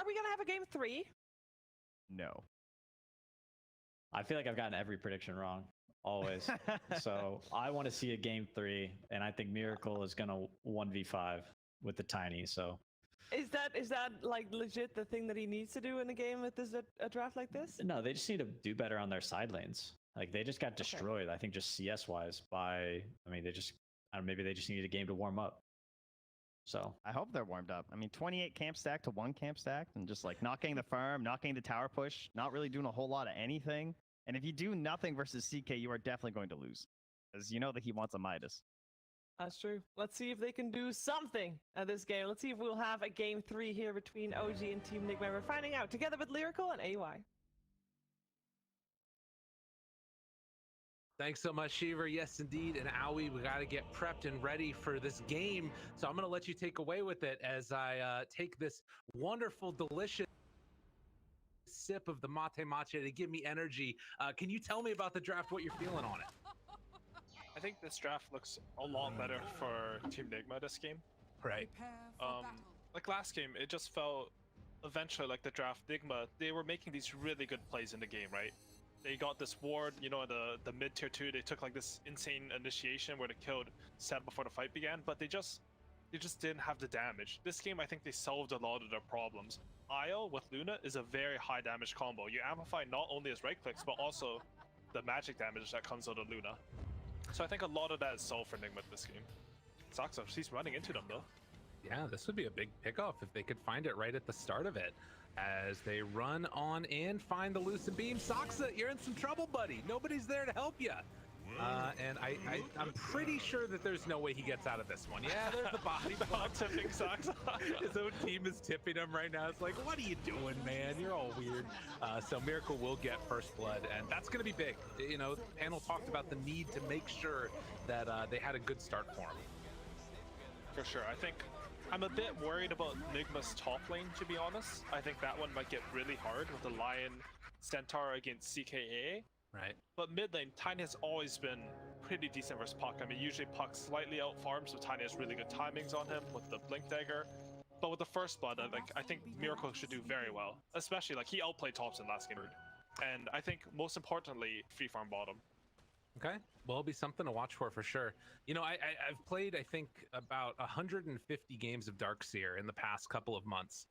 are we gonna have a game 3? No. I feel like I've gotten every prediction wrong, always. So I want to see a game 3, and I think Miracle is gonna 1v5 with the Tiny. So Is that like legit the thing that he needs to do in a game with this a draft like this? no, they just need to do better on their side lanes. Like they just got destroyed. I think just CS wise by. I mean, they just maybe they just needed a game to warm up. So I hope they're warmed up. I mean, 28 camp stack to 1 camp stack, and just like not getting the farm, not getting the tower push, not really doing a whole lot of anything. And if you do nothing versus CK, you are definitely going to lose, because you know that he wants a Midas. That's true. Let's see if they can do something at this game. Let's see if we'll have a game 3 here between OG and Team NIGMA. We're finding out together with Lyrical and AY. Thanks so much, Shiver. Yes, indeed. And Owie, we got to get prepped and ready for this game. So I'm going to let you take away with it as I take this wonderful, delicious sip of the mate matcha to give me energy. Can you tell me about the draft, what you're feeling on it? I think this draft looks a lot better for Team NIGMA this game. Right. Like last game, it just felt eventually like the draft NIGMA, they were making these really good plays in the game, right? They got this ward, you know, the mid tier 2, they took like this insane initiation where they killed Seb before the fight began, but they just didn't have the damage. This game, I think they solved a lot of their problems. Isle with Luna is a very high damage combo. You amplify not only his right clicks, but also the magic damage that comes out of Luna. So I think a lot of that is solved for NIGMA this game. Sucks, he's running into them though. Yeah, this would be a big pickoff if they could find it right at the start of it. As they run on in, find the Lucid Beam. Soxa, you're in some trouble, buddy. Nobody's there to help you. And I'm pretty sure that there's no way he gets out of this one. Yeah, there's the body block. Tipping Soxa. His own team is tipping him right now. It's like, what are you doing, man? You're all weird. So Miracle will get first blood, and that's going to be big. You know, the panel talked about the need to make sure that they had a good start for him. For sure. I think I'm a bit worried about NIGMA's top lane, to be honest. I think that one might get really hard with the Lion Centaur against CKA. Right. But mid lane, Tiny has always been pretty decent versus Puck. I mean, usually Puck slightly out farms, so Tiny has really good timings on him with the Blink Dagger. But with the first blood, I think Miracle should do very well. Especially, like, he outplayed Thompson last game. And I think, most importantly, free farm bottom. Okay, well, it'll be something to watch for sure. You know, I've played, I think, about 150 games of Darkseer in the past couple of months.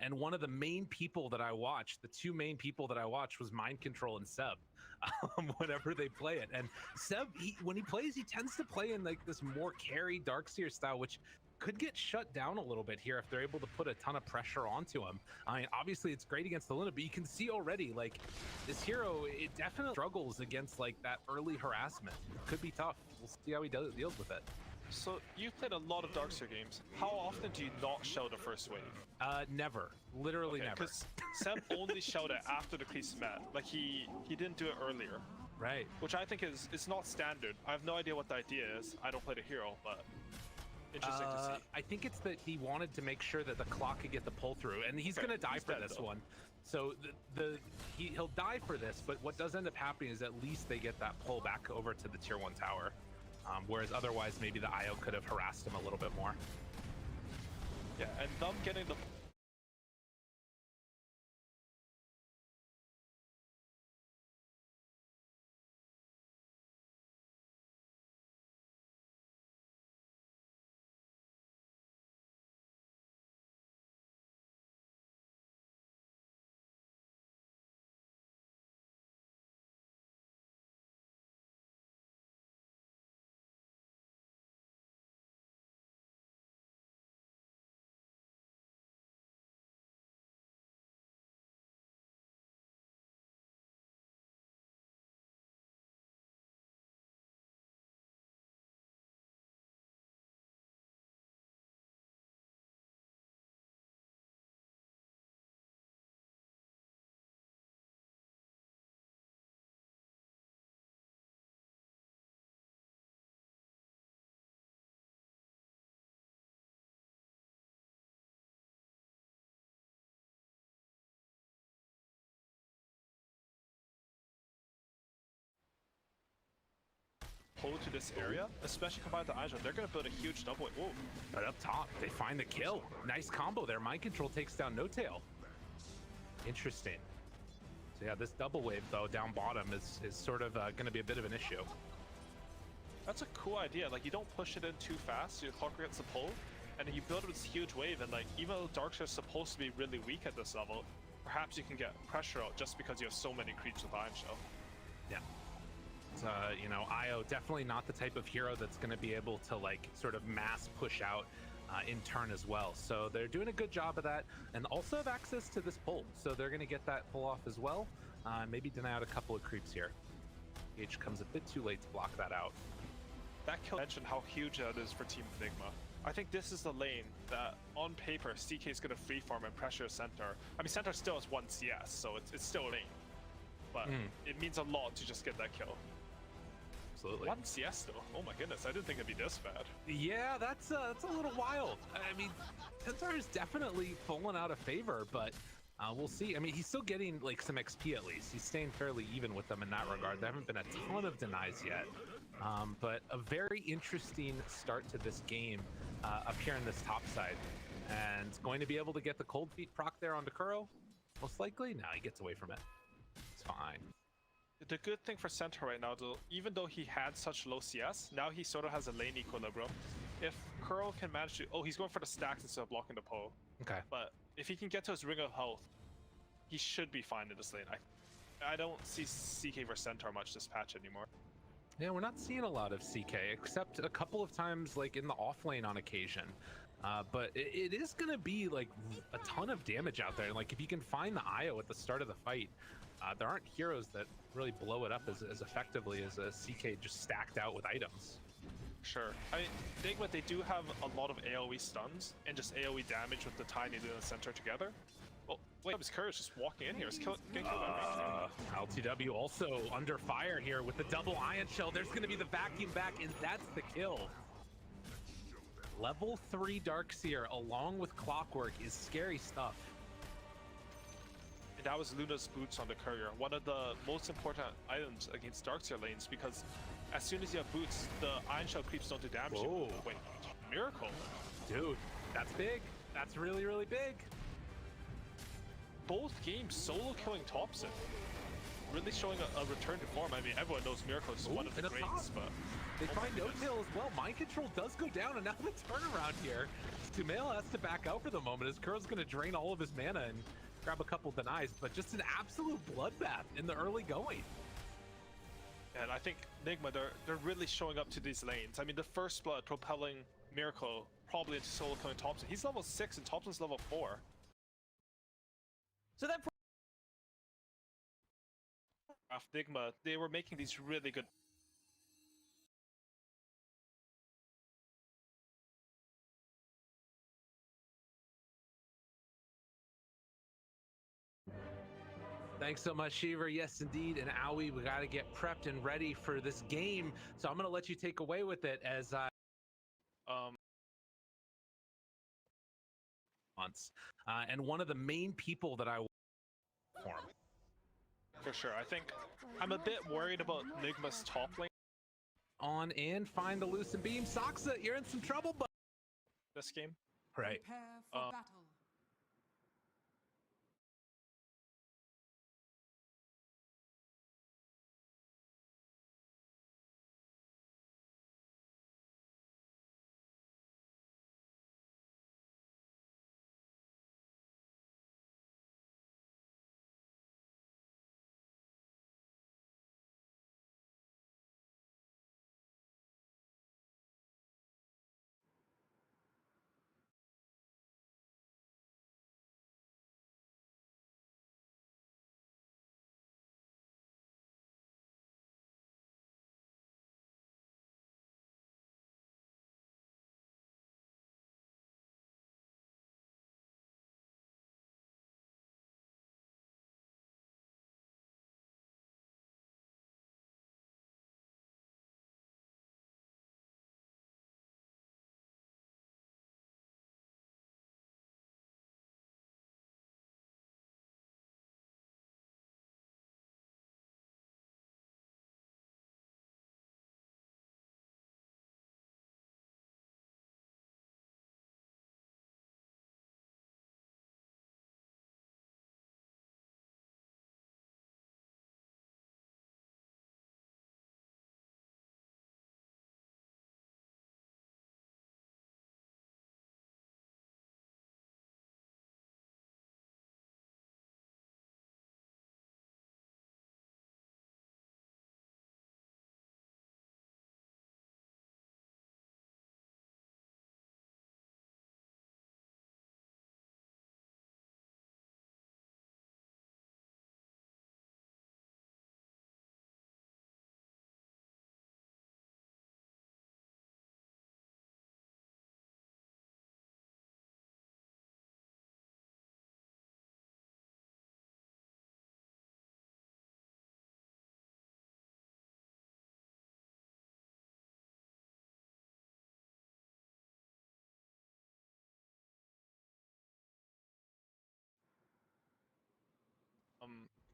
And one of the main people that I watched, the two main people that I watched was Mind Control and Seb whenever they play it. And Seb, when he plays, he tends to play in like this more carry Darkseer style, which could get shut down a little bit here if they're able to put a ton of pressure onto him. I mean, obviously it's great against the Luna, but you can see already, like, this hero, it definitely struggles against like that early harassment. It could be tough. We'll see how he deals with it. So you've played a lot of Darkseer games. How often do you not show the first wave? Never. Literally never. Because Seb only showed it after the crease met. Like he didn't do it earlier. Right. Which I think is not standard. I have no idea what the idea is. I don't play the hero, but interesting to see. I think it's that he wanted to make sure that the clock could get the pull through, and he's going to die for this one. So he'll die for this, but what does end up happening is at least they get that pull back over to the tier 1 tower. Whereas otherwise, maybe the IO could have harassed him a little bit more. Yeah, and them getting the pull to this area, especially combined with the Aja, they're going to build a huge double. Whoa. But up top, they find the kill. Nice combo there. Mind Control takes down N0tail. Interesting. So yeah, this double wave though down bottom is sort of going to be a bit of an issue. That's a cool idea. Like, you don't push it in too fast, your Clockwork gets the pull, and then you build up this huge wave, and like, even though Darkseer is supposed to be really weak at this level, perhaps you can get pressure out just because you have so many creeps with Iron Shell. Yeah. You know, Io definitely not the type of hero that's going to be able to like sort of mass push out in turn as well. So they're doing a good job of that, and also have access to this pull. So they're going to get that pull off as well. Maybe deny out a couple of creeps here. H comes a bit too late to block that out. That kill mentioned how huge that is for Team NIGMA. I think this is the lane that, on paper, CK is going to freeform and pressure center. I mean, center still has 1 CS, so it's still a lane. But it means a lot to just get that kill. Absolutely. 1 CS though. Oh my goodness, I didn't think it'd be this bad. Yeah, that's a little wild. I mean, Centaur is definitely fallen out of favor, but we'll see. I mean, he's still getting like some XP at least. He's staying fairly even with them in that regard. There haven't been a ton of denies yet. But a very interesting start to this game up here in this top side. And going to be able to get the cold feet proc there onto Kuro? Most likely? No, he gets away from it. It's fine. The good thing for Centaur right now, though, even though he had such low CS, now he sort of has a lane equilibrium. If Kuro can manage to... Oh, he's going for the stacks instead of blocking the pole. Okay. But if he can get to his ring of health, he should be fine in this lane. I don't see CK versus Centaur much this patch anymore. Yeah, we're not seeing a lot of CK, except a couple of times like in the off lane on occasion. But it is going to be like a ton of damage out there. Like if you can find the IO at the start of the fight, there aren't heroes that really blow it up as effectively as a CK just stacked out with items. Sure. I mean, NIGMA, they do have a lot of AoE stuns and just AoE damage with the Tiny and the Centaur together. Well, wait, his Courage just walking in here. He's getting killed by me. LTW also under fire here with the double Ion Shell. There's going to be the vacuum back, and that's the kill. Level 3 Darkseer along with Clockwork is scary stuff. And that was Luna's boots on the courier, one of the most important items against Darkseer lanes, because as soon as you have boots, the Iron Shell creeps don't do damage. Whoa. Wait, Miracle? Dude, that's big. That's really, really big. Both games solo killing Thompson. Really showing a return to form. I mean, everyone knows Miracle is one of the greats, but... They find N0tail as well. Mind control does go down, and now the turnaround here. Sumail has to back out for the moment as Kuro's going to drain all of his mana and grab a couple denies, but just an absolute bloodbath in the early going. And I think NIGMA, they're really showing up to these lanes. I mean, the first blood propelling Miracle probably into solo killing Thompson. He's level 6 and Thompson's level 4. So that NIGMA, they were making these really good... Thanks so much, Shiver. Yes, indeed. And Owie, we got to get prepped and ready for this game. So I'm going to let you take away with it as I... and one of the main people that I... For sure. I think I'm a bit worried about NIGMA's top lane. On and find the loosened beam. Saksa, you're in some trouble, but... This game. Right. Prepare for battle.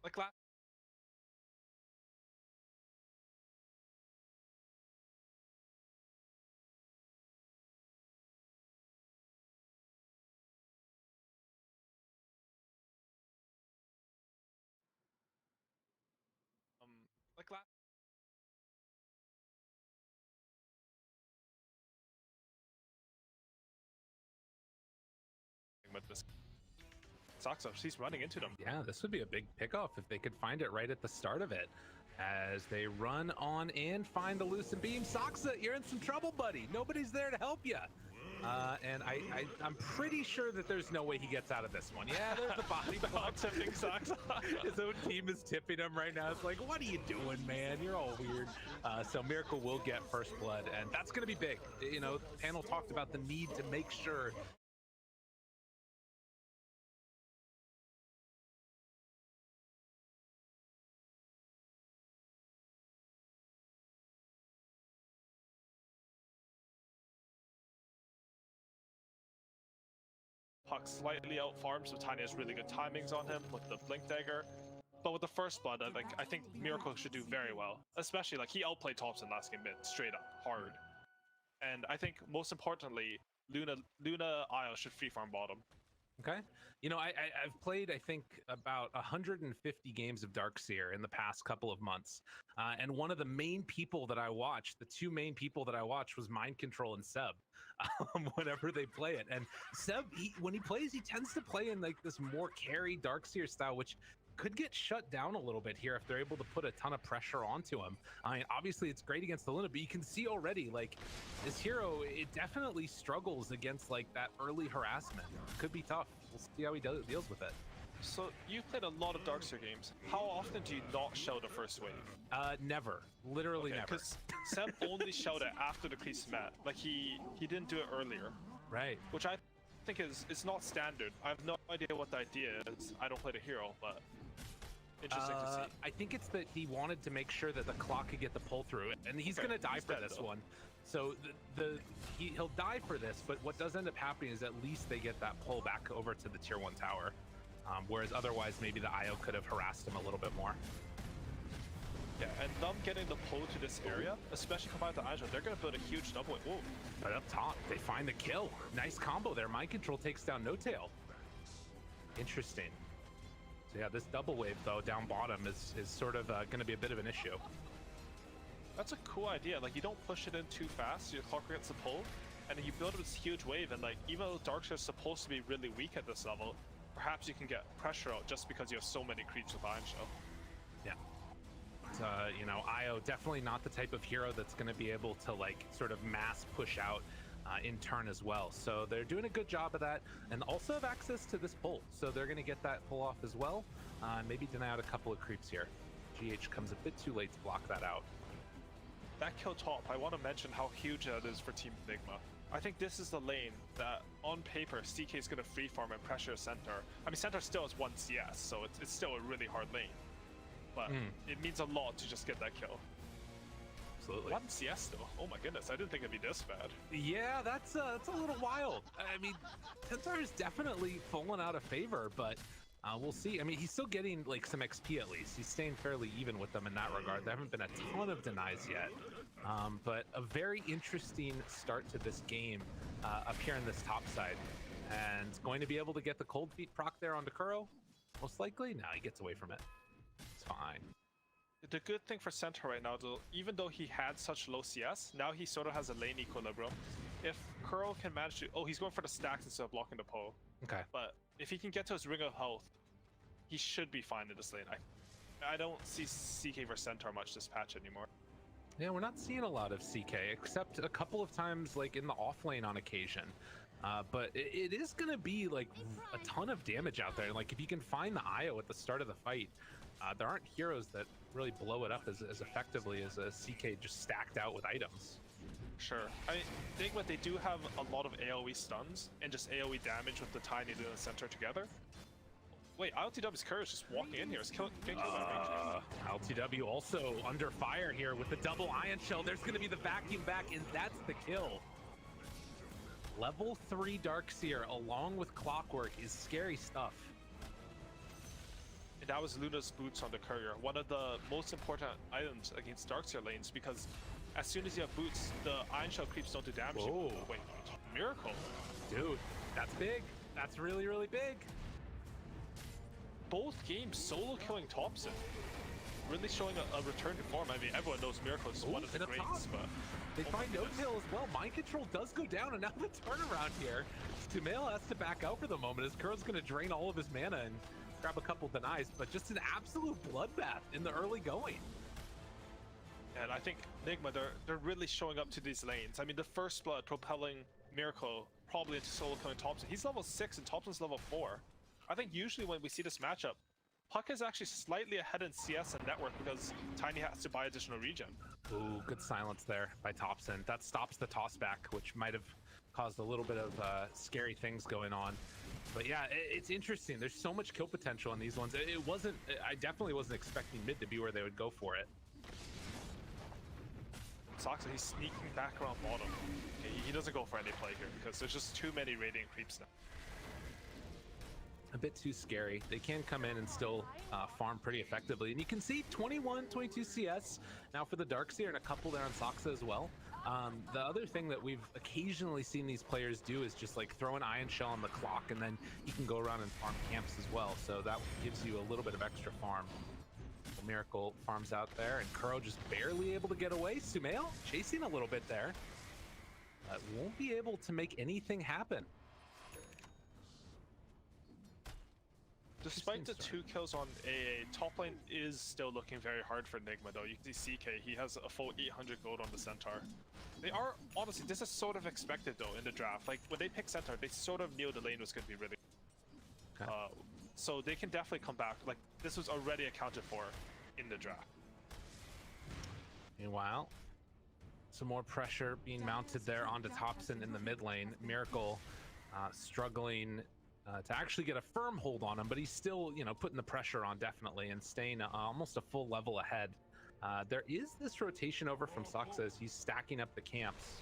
Like last. Like last. With this Soxa, she's running into them. Yeah, this would be a big pickoff if they could find it right at the start of it. As they run on in, find the loosened beam. Soxa, you're in some trouble, buddy. Nobody's there to help you. And I'm pretty sure that there's no way he gets out of this one. Yeah, there's the body block. Tipping Soxa. His own team is tipping him right now. It's like, what are you doing, man? You're all weird. So Miracle will get first blood, and that's going to be big. You know, the panel talked about the need to make sure Puck slightly out farms, so Tiny has really good timings on him with the Blink Dagger. But with the first blood, I think Miracle should do very well. Especially, like, he outplayed Thompson last game mid, straight up, hard. And I think, most importantly, Luna Io should free farm bottom. Okay. You know, I've played, I think, about 150 games of Darkseer in the past couple of months. And one of the main people that I watched, the two main people that I watched was Mind Control and Seb whenever they play it. And Seb, when he plays, he tends to play in like this more carry Darkseer style, which could get shut down a little bit here if they're able to put a ton of pressure onto him. I mean, obviously it's great against the Luna, but you can see already, like, this hero, it definitely struggles against like that early harassment. Could be tough. We'll see how he deals with it. So, you've played a lot of Darkseer games. How often do you not show the first wave? Never. Literally never. Because Seb only showed it after the crease met. Like, he didn't do it earlier. Right. Which I think it's not standard. I have no idea what the idea is. I don't play the hero, but interesting to see. I think it's that he wanted to make sure that the clock could get the pull through it, and he's gonna die for this one. So he'll die for this, but what does end up happening is at least they get that pull back over to the tier 1 tower, whereas otherwise maybe the IO could have harassed him a little bit more. Yeah, and them getting the pull to this area, especially combined with the Agile, they're gonna build a huge double wave. Whoa. But up top, they find the kill. Nice combo there. Mind Control takes down N0tail. Interesting. So yeah, this double wave though down bottom is sort of going to be a bit of an issue. That's a cool idea. Like, you don't push it in too fast, your clock gets the pull, and then you build this huge wave, and like, even though Darkseer is supposed to be really weak at this level, perhaps you can get pressure out just because you have so many creeps with Iron Shell. Yeah. But, you know, IO definitely not the type of hero that's going to be able to like sort of mass push out in turn as well. So they're doing a good job of that, and also have access to this pull. So they're going to get that pull off as well. Maybe deny out a couple of creeps here. GH comes a bit too late to block that out. That kill top, I want to mention how huge that is for Team NIGMA. I think this is the lane that, on paper, CK is going to free farm and pressure center. I mean, center still has 1 CS, so it's still a really hard lane. But it means a lot to just get that kill. Absolutely. 1 CS though. Oh my goodness, I didn't think it'd be this bad. Yeah, that's a little wild. I mean, Tensar is definitely fallen out of favor, but we'll see. I mean, he's still getting like some XP at least. He's staying fairly even with them in that regard. There haven't been a ton of denies yet, but a very interesting start to this game up here in this top side, and going to be able to get the cold feet proc there onto Kuro. Most likely, no, he gets away from it. It's fine. The good thing for Centaur right now, though, even though he had such low CS, now he sort of has a lane equilibrium. If Curl can manage to... Oh, he's going for the stacks instead of blocking the pole. Okay. But if he can get to his ring of health, he should be fine in this lane. I don't see CK versus Centaur much this patch anymore. Yeah, we're not seeing a lot of CK, except a couple of times like in the off lane on occasion. But it is going to be like a ton of damage out there. Like if you can find the IO at the start of the fight, there aren't heroes that really blow it up as effectively as a CK just stacked out with items. Sure. I think what they do have a lot of AoE stuns and just AoE damage with the Tiny and the Centaur together. Wait, LTW's Courage just walking in here. It's getting killed by LTW also under fire here with the double Ion Shell. There's going to be the vacuum back, and that's the kill. Level 3 Darkseer along with Clockwork is scary stuff. And that was Luna's boots on the courier, one of the most important items against Darkseer lanes, because as soon as you have boots, the Iron Shell creeps don't do damage. Whoa. Wait, Miracle. Dude, that's big. That's really, really big. Both games solo killing Thompson. Really showing a return to form. I mean, everyone knows Miracle is one of the and up top. greats, but They oh my find goodness. N0tail as well. Mind control does go down, and now the turnaround here. N0tail has to back out for the moment as Kuro's going to drain all of his mana and grab a couple denies, but just an absolute bloodbath in the early going. And I think NIGMA, they're really showing up to these lanes. I mean, the first blood propelling Miracle probably into solo killing Thompson. He's level 6 and Thompson's level 4. I think usually when we see this matchup, Puck is actually slightly ahead in CS and network because Tiny has to buy additional regen. Ooh, good silence there by Thompson. That stops the toss back, which might have caused a little bit of scary things going on. But yeah, it's interesting. There's so much kill potential in these ones. I definitely wasn't expecting mid to be where they would go for it. Soxa, he's sneaking back around bottom. He doesn't go for any play here because there's just too many radiant creeps now. A bit too scary. They can come in and still farm pretty effectively. And you can see 21, 22 CS now for the Darkseer and a couple there on Soxa as well. The other thing that we've occasionally seen these players do is just like throw an Iron Shell on the clock and then you can go around and farm camps as well. So that gives you a little bit of extra farm. Miracle farms out there and Kuro just barely able to get away. N0tail chasing a little bit there. Won't be able to make anything happen. Despite the 2 kills on AA, top lane is still looking very hard for NIGMA though. You can see CK, he has a full 800 gold on the Centaur. They are, honestly, this is sort of expected though in the draft. Like when they picked Centaur, they sort of knew the lane was going to be really Okay. so they can definitely come back. Like this was already accounted for in the draft. Meanwhile, some more pressure being mounted there onto Thompson in the mid lane. Miracle struggling to actually get a firm hold on him, but he's still, putting the pressure on definitely and staying almost a full level ahead. There is this rotation over from Soxa as he's stacking up the camps.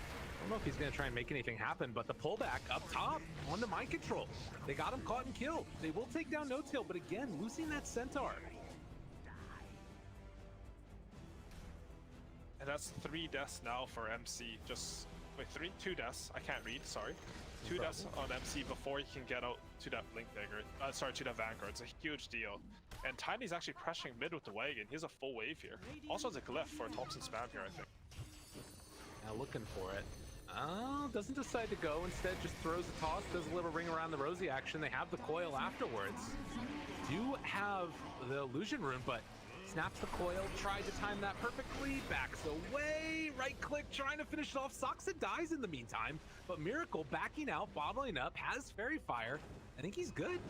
I don't know if he's going to try and make anything happen, but the pullback up top onto mind control. They got him caught and killed. They will take down N0tail, but again, losing that Centaur. And that's 3 deaths now for MC. Just, wait, 2 deaths. I can't read, sorry. 2 deaths on MC before he can get out to that Blink Dagger. To that Vanguard. It's a huge deal. And Tiny's actually pressuring mid with the wagon. He has a full wave here. Also has a glyph for Thompson spam here, I think. Now looking for it. Oh, doesn't decide to go. Instead, just throws a toss, does a little ring around the Rosie action. They have the coil afterwards. Do have the illusion rune, but snaps the coil, tried to time that perfectly, backs away, right click, trying to finish it off. Soxa dies in the meantime, but Miracle backing out, bottling up, has Fairy Fire. I think he's good.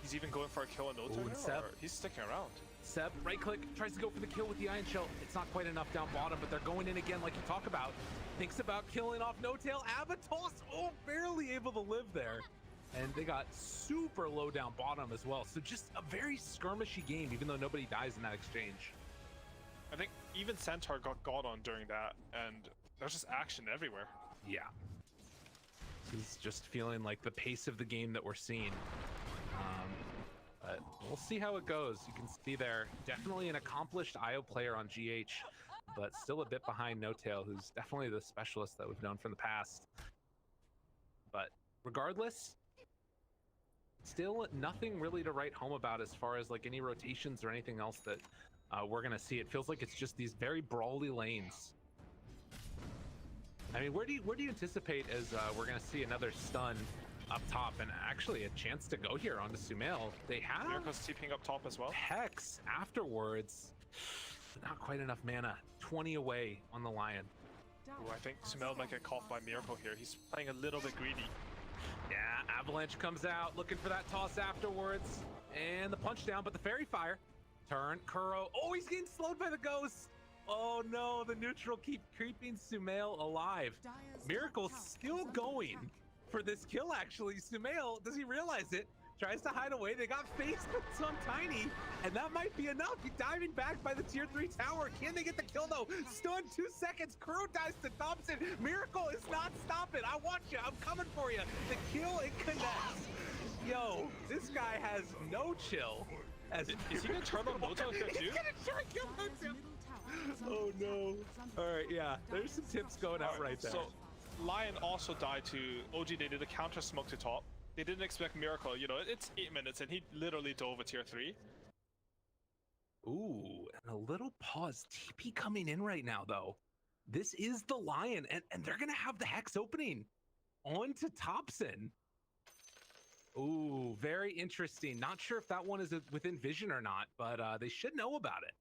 He's even going for a kill on N0tail and here, Seb. or he's sticking around. Seb, right click, tries to go for the kill with the Iron Shell. It's not quite enough down bottom, but they're going in again like you talk about. Thinks about killing off N0tail. Avatos, barely able to live there. And they got super low down bottom as well. So just a very skirmishy game, even though nobody dies in that exchange. I think even Centaur got God on during that, and there's just action everywhere. Yeah. He's just feeling like the pace of the game that we're seeing. But we'll see how it goes. You can see there, definitely an accomplished IO player on GH, but still a bit behind N0tail, who's definitely the specialist that we've known from the past. But regardless, still nothing really to write home about as far as like any rotations or anything else that we're gonna see. It feels like it's just these very brawly lanes. I mean, where do you anticipate as we're gonna see another stun up top and actually a chance to go here onto N0tail? They have Miracle's TPing up top as well. Hex afterwards, but not quite enough mana. 20 away on the Lion. Ooh, I think N0tail might get caught by Miracle here. He's playing a little bit greedy. Yeah, Avalanche comes out looking for that toss afterwards, and the punch down, but the Fairy Fire. Turn, Kuro. Oh, he's getting slowed by the Ghost. Oh no, the neutral keep creeping N0tail alive. Miracle's still going for this kill, actually. N0tail, does he realize it? Tries to hide away. They got face hits on Tiny, and that might be enough. He's diving back by the tier 3 tower. Can they get the kill though? Stun 2 seconds. Kuro dies to Thompson. Miracle is not stopping. I want you. I'm coming for you. The kill, it connects. Yo, this guy has no chill. Is he gonna turn on NOTail here too? He's gonna try to kill NOTail. Oh no. All right, yeah. There's some tips going out right there. So Lion also died to OG. They did a counter smoke to top. They didn't expect Miracle. You know, it's 8 minutes and he literally dove a tier 3. Ooh, and a little pause. TP coming in right now, though. This is the Lion, and they're going to have the Hex opening onto Thompson. Ooh, very interesting. Not sure if that one is within vision or not, but they should know about it.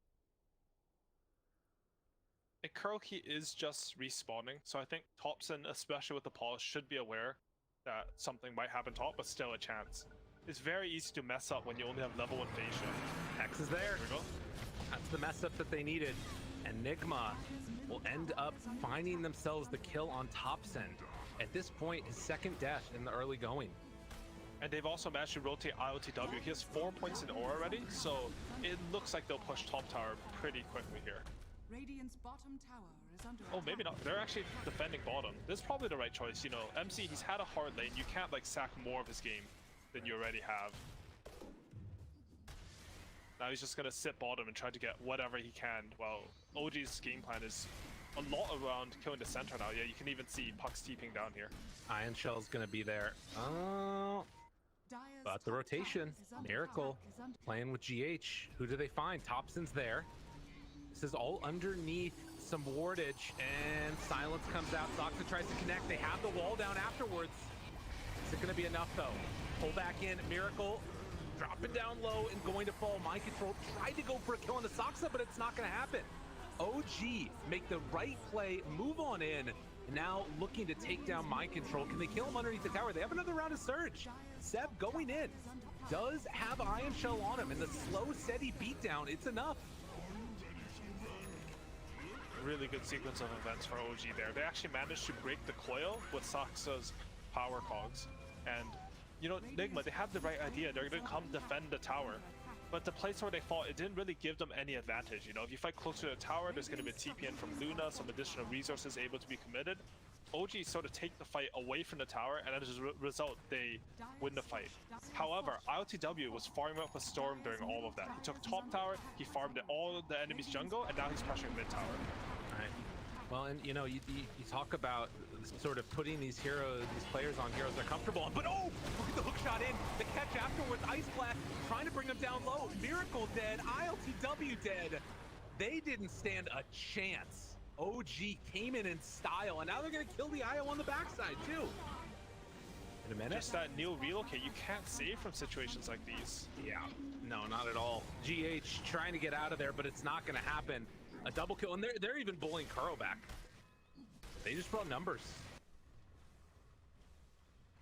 And Kuroki is just respawning, so I think Thompson, especially with the pause, should be aware that something might happen top, but still a chance. It's very easy to mess up when you only have level 1 phase shift. Hex is there. There we go. That's the mess up that they needed. And NIGMA will end up finding themselves the kill on Thompson. At this point, his second death in the early going. And they've also managed to rotate IOTW. He has 4 points in ore already, so it looks like they'll push top tower pretty quickly here. Radiant's bottom tower is under Oh, maybe not. They're actually defending bottom. This is probably the right choice. You know, MC, he's had a hard lane. You can't like sack more of his game than you already have. Now he's just gonna sit bottom and try to get whatever he can. Well, OG's game plan is a lot around killing the center now. Yeah, you can even see Puck's TPing down here. Iron Shell's going to be there. Oh, but the rotation. Miracle playing with GH. Who do they find? Thompson's there. This is all underneath some wardage, and silence comes out. Zoxa tries to connect. They have the wall down afterwards. Is it going to be enough, though? Pull back in. Miracle dropping down low and going to fall. Mind control tried to go for a kill on the Zoxa, but it's not going to happen. OG make the right play, move on in. Now looking to take down Mind Control. Can they kill him underneath the tower? They have another round of Surge. Seb going in. Does have Iron Shell on him, and the slow, steady beatdown, it's enough. Really good sequence of events for OG there. They actually managed to break the coil with Zoxa's power cogs. And, you know, NIGMA, they had the right idea. They're going to come defend the tower. But the place where they fought, it didn't really give them any advantage. You know, if you fight closer to the tower, there's going to be a TPN from Luna, some additional resources able to be committed. OG sort of take the fight away from the tower, and as a result, they win the fight. However, IOTW was farming up a Storm during all of that. He took top tower, he farmed all the enemy's jungle, and now he's pressuring mid tower. Right. Well, and you know, you talk about sort of putting these players on heroes they're comfortable on, but oh, look at the hook shot in, the catch afterwards, Ice Blast, trying to bring them down low. Miracle dead, ILTW dead. They didn't stand a chance. OG came in style, and now they're gonna kill the IO on the backside too. In a minute. Just that Neil relocate, you can't save from situations like these. Yeah, no, not at all. GH trying to get out of there, but it's not gonna happen. A double kill, and they're even bullying Kuro back. They just brought numbers.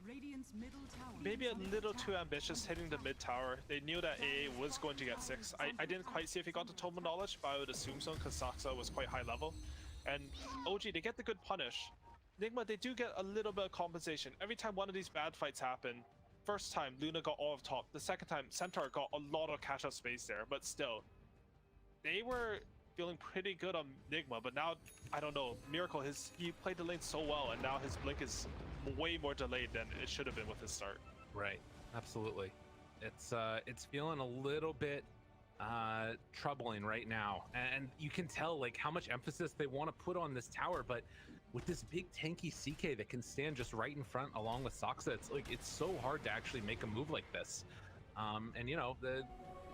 Radiant's middle tower. Maybe a little too ambitious hitting the mid tower. They knew that AA was going to get 6. I didn't quite see if he got the Total Knowledge, but I would assume so because Zoxa was quite high level. And OG, they get the good punish. NIGMA, they do get a little bit of compensation. Every time one of these bad fights happen, first time Luna got all of top. The second time Centaur got a lot of catch-up space there, but still. They were feeling pretty good on NIGMA, but now, I don't know, Miracle, he played the lane so well, and now his blink is way more delayed than it should have been with his start. Right, absolutely. It's feeling a little bit troubling right now, and you can tell like how much emphasis they want to put on this tower, but with this big tanky CK that can stand just right in front along with Zoxa, it's so hard to actually make a move like this. And you know, the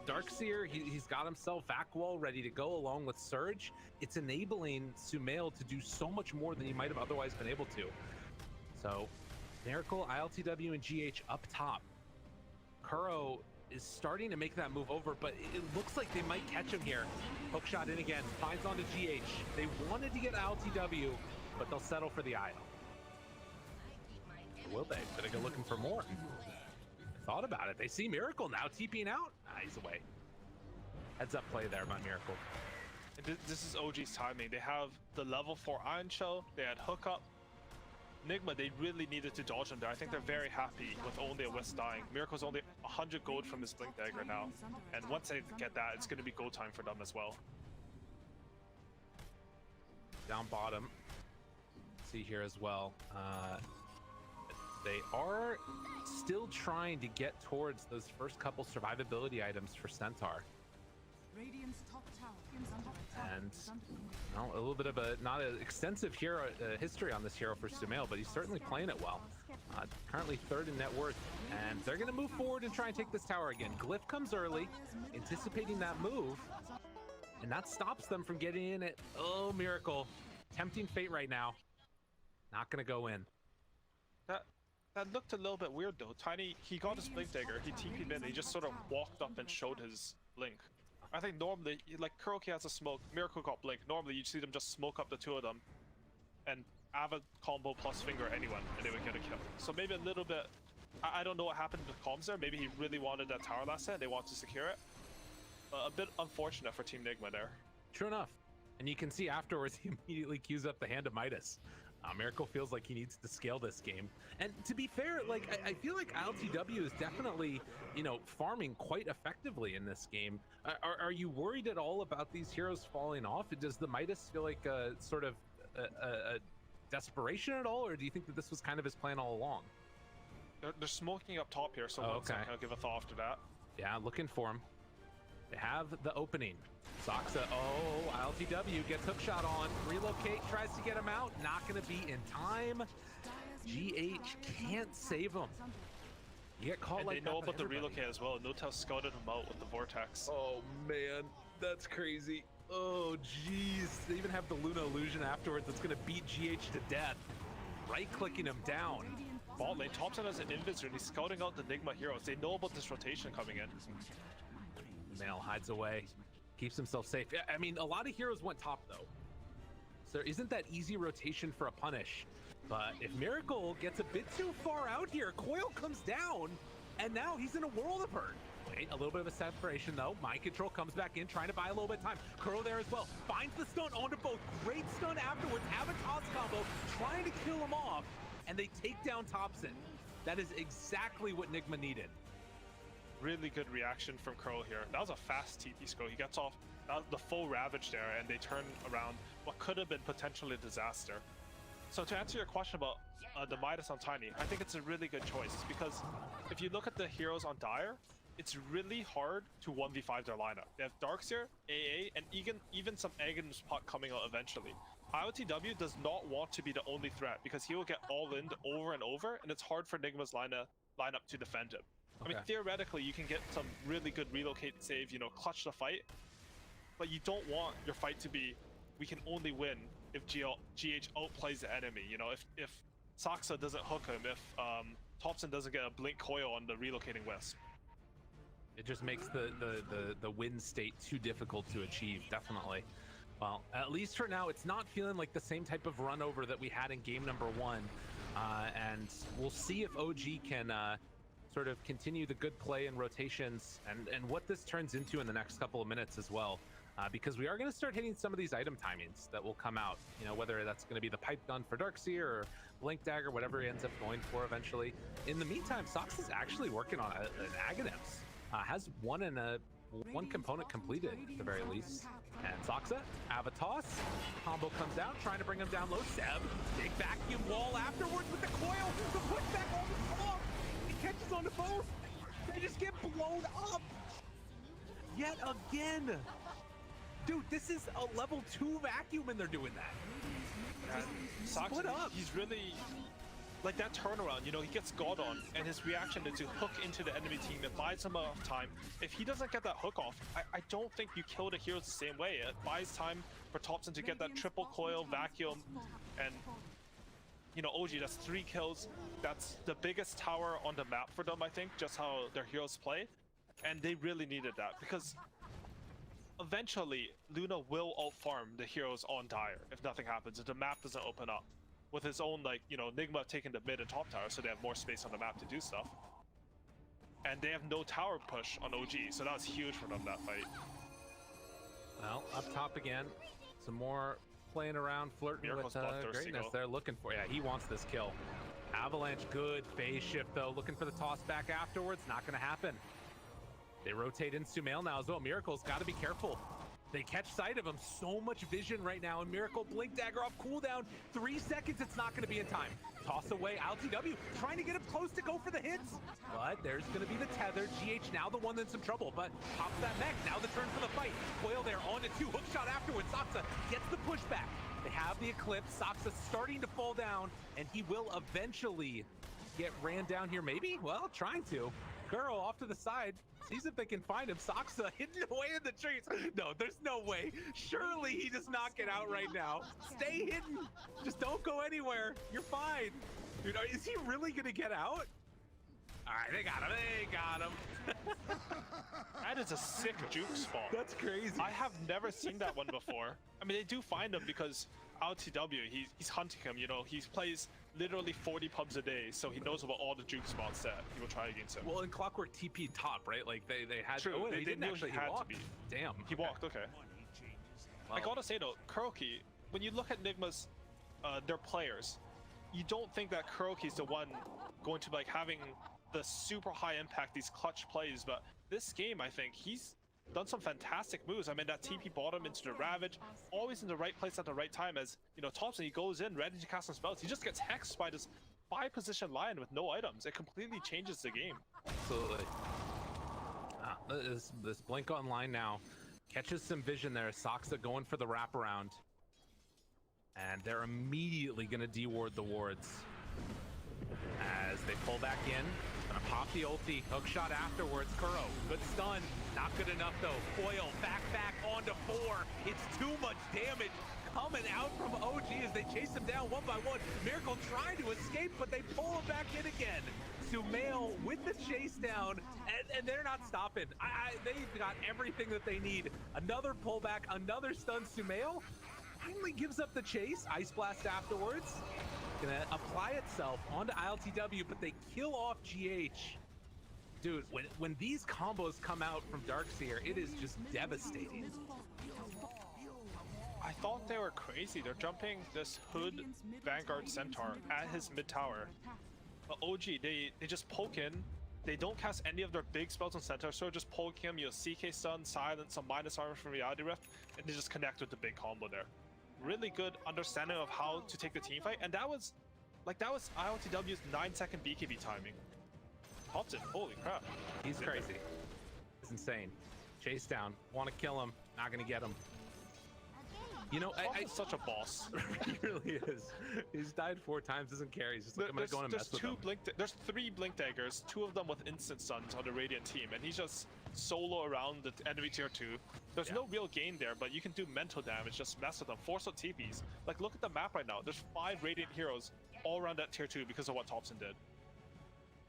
Darkseer, he's got himself vac wall ready to go along with Surge. It's enabling Sumail to do so much more than he might have otherwise been able to. So, Miracle, ILTW, and GH up top. Kuro is starting to make that move over, but it looks like they might catch him here. Hook shot in again, finds onto GH. They wanted to get ILTW, but they'll settle for the IO. Will they? Better go looking for more. Thought about it. They see Miracle now TPing out. He's away. Heads up play there by Miracle. And this is OG's timing. They have the level 4 Iron Shell, they had hookup. NIGMA, they really needed to dodge him there. I think they're very happy with only a Wisp dying. Miracle's only 100 gold from his Blink Dagger now. And once they get that, it's going to be go time for them as well. Down bottom. See here as well. They are still trying to get towards those first couple survivability items for Centaur. Radiant's top tower is under attack. And Is under well, a little bit of a not an extensive hero history on this hero for Sumail, but he's certainly playing it well. Currently third in net worth, and they're going to move forward and try and take this tower again. Glyph comes early, anticipating that move, and that stops them from getting in it. Oh, Miracle. Tempting fate right now. Not going to go in. That looked a little bit weird though. Tiny, he got his blink dagger, he TP'd in, he just sort of walked up and showed his blink. I think normally, like Kuroki has a smoke, Miracle got blink. Normally you'd see them just smoke up the two of them and have a combo plus finger anyone and they would get a kill. So maybe a little bit, I don't know what happened with comms there. Maybe he really wanted that tower last set, they want to secure it. A bit unfortunate for Team NIGMA there. True enough. And you can see afterwards he immediately queues up the Hand of Midas. Miracle feels like he needs to scale this game. And to be fair, like I feel like LTW is definitely, you know, farming quite effectively in this game. Are you worried at all about these heroes falling off? Does the Midas feel like a sort of a desperation at all, or do you think that this was kind of his plan all along? They're smoking up top here, so one second, I'll give a thought after that. Yeah, looking for him. They have the opening. Soxa, oh, LTW gets hookshot on. Relocate, tries to get him out. Not going to be in time. GH can't save him. You get caught and like they know Oh, about the relocate as well. N0tail scouted him out with the vortex. Oh man, that's crazy. Oh jeez, they even have the Luna illusion afterwards that's going to beat GH to death. Right-clicking him down. Bot lane, Thompson has an invisor and he's scouting out the NIGMA heroes. They know about this rotation coming in. Male hides away, keeps himself safe. I mean, a lot of heroes went top though, so there isn't that easy rotation for a punish. But if Miracle gets a bit too far out here, Coil comes down, and now he's in a world of hurt. Wait, a little bit of a separation though. Mind Control comes back in, trying to buy a little bit of time. Curl there as well. Finds the stun onto both. Great stun afterwards. Have a toss combo, trying to kill him off, and they take down Thompson. That is exactly what NIGMA needed. Really good reaction from Curl here. That was a fast TP scroll. He gets off the full Ravage there, and they turn around what could have been potentially a disaster. So to answer your question about the Midas on Tiny, I think it's a really good choice, because if you look at the heroes on Dire, it's really hard to 1v5 their lineup. They have Darkseer, AA, and even some Aghanim pot coming out eventually. IOTW does not want to be the only threat, because he will get all-in over and over, and it's hard for NIGMA's lineup to defend him. I mean, theoretically, you can get some really good relocate save, you know, clutch the fight, but you don't want your fight to be, we can only win if GH outplays the enemy. You know, if Soxa doesn't hook him, if Thompson doesn't get a blink coil on the relocating Wisp. It just makes the win state too difficult to achieve, definitely. Well, at least for now, it's not feeling like the same type of run over that we had in game number 1. And we'll see if OG can sort of continue the good play and rotations and what this turns into in the next couple of minutes as well. Because we are going to start hitting some of these item timings that will come out. You know, whether that's going to be the pipe gun for Darkseer or Blink Dagger, whatever he ends up going for eventually. In the meantime, Sox is actually working on an Aghanims. Has one component completed at the very least. And Soxa, Avatos, combo comes out, trying to bring him down low. Seb, big vacuum wall afterwards with the coil, the pushback on the block. He catches onto both. They just get blown up. Yet again. Dude, this is a level 2 vacuum and they're doing that. Split up. He's really, like that turnaround, you know, he gets God on, and his reaction is to hook into the enemy team. It buys him enough time. If he doesn't get that hook off, I don't think you kill the heroes the same way. It buys time for Thompson to get that triple coil vacuum, and you know, OG, that's 3 kills. That's the biggest tower on the map for them, I think, just how their heroes play. And they really needed that, because eventually Luna will out-farm the heroes on Dire if nothing happens, if the map doesn't open up. With his own, like, you know, NIGMA taking the mid and top tower, so they have more space on the map to do stuff. And they have no tower push on OG, so that was huge for them, that fight. Well, up top again, some more playing around, flirting Miracle's with bloodthirsty greatness. though. They're looking for, yeah, he wants this kill. Avalanche, good phase shift though, looking for the toss back afterwards, not gonna happen. They rotate in Sumail now as well. Miracle's got to be careful. They catch sight of him. So much vision right now. And Miracle Blink Dagger off cooldown. 3 seconds. It's not going to be in time. Toss away. LTW trying to get him close to go for the hits. But there's going to be the tether. GH now the one that's in trouble. But pops that mech. Now the turn for the fight. Coil there on to 2. Hook shot afterwards. Saksa gets the pushback. They have the Eclipse. Saksa starting to fall down. And he will eventually get ran down here. Maybe? Well, trying to. Girl off to the side. Sees if they can find him. Saksa hidden away in the trees. No, there's no way. Surely he does not get out right now. Stay hidden. Just don't go anywhere. You're fine. Dude, is he really gonna get out? All right, they got him. They got him. That is a sick juke spot. That's crazy. I have never seen that one before. I mean, they do find him because LTW, he's hunting him, you know, he plays literally 40 pubs a day, so he knows about all the juke spots that he will try against him. Well, in Clockwork TP top, right? Like they had. True, Oh, wait, they he didn't knew actually. he He had to walked. be. Damn. He walked, okay. I Well, gotta say though, Kuroki, when you look at NIGMA's, their players, you don't think that Kuroki's the one going to be like having the super high impact, these clutch plays, but this game, I think, he's done some fantastic moves. I mean, that TP bottom into the Ravage, always in the right place at the right time. As you know, Thompson, he goes in ready to cast some spells. He just gets hexed by this 5-position lion with no items. It completely changes the game. Absolutely. This blink online now catches some vision there. Saksa going for the wraparound, and they're immediately going to deward the wards as they pull back in. Gonna pop the ulti, hook shot afterwards. Kuro, good stun, not good enough though. Foil, back onto 4. It's too much damage coming out from OG as they chase him down one by one. Miracle trying to escape, but they pull him back in again. Sumail with the chase down, and they're not stopping. They've got everything that they need. Another pullback, another stun. Sumail finally gives up the chase. Ice Blast afterwards. Gonna apply itself onto ILTW, but they kill off GH. Dude, when these combos come out from Darkseer, it is just devastating. I thought they were crazy. They're jumping this Hood Vanguard Centaur at his mid tower. But OG, they just poke in. They don't cast any of their big spells on Centaur, so just poke him, you know, CK stun, silence, some minus armor from Reality Rift, and they just connect with the big combo there. Really good understanding of how to take the team fight, and that was ILTW's 9-second BKB timing. Thompson, holy crap. He's crazy. It's insane. Chase down, want to kill him, not gonna get him. You know, Thompson's such a boss. He really is. He's died 4 times, doesn't care. He's just like, I'm gonna go and mess with him. There's 3 Blink Daggers, 2 of them with instant stuns on the Radiant team, and he's just solo around the enemy tier 2. There's no real gain there, but you can do mental damage, just mess with them, force out TPs. Like, look at the map right now. There's 5 Radiant heroes all around that tier 2 because of what Thompson did.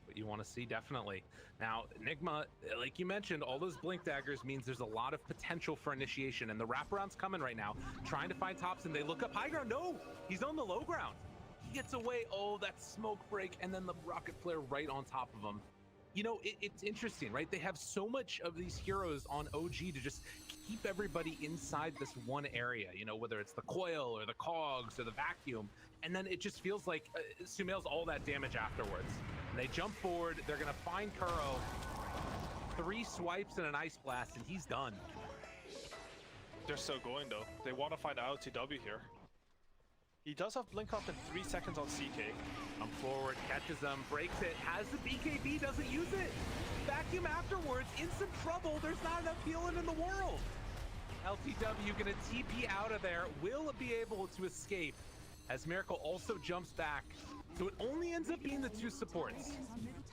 What you want to see, definitely. Now, NIGMA, like you mentioned, all those Blink Daggers means there's a lot of potential for initiation, and the wraparound's coming right now. Trying to find Thompson. They look up high ground. No, he's on the low ground. He gets away. Oh, that smoke break, and then the rocket flare right on top of him. You know, it's interesting, right? They have so much of these heroes on OG to just keep everybody inside this one area, you know, whether it's the coil or the cogs or the vacuum. And then it just feels like Sumail's all that damage afterwards. And they jump forward. They're going to find Kuro. 3 swipes and an Ice Blast, and he's done. They're still going, though. They want to find ILTW here. He does have Blink Up in 3 seconds on CK. Come forward, catches them, breaks it, has the BKB, doesn't use it. Vacuum afterwards, in some trouble. There's not enough healing in the world. LTW gonna TP out of there, will be able to escape as Miracle also jumps back. So it only ends up being the 2 supports.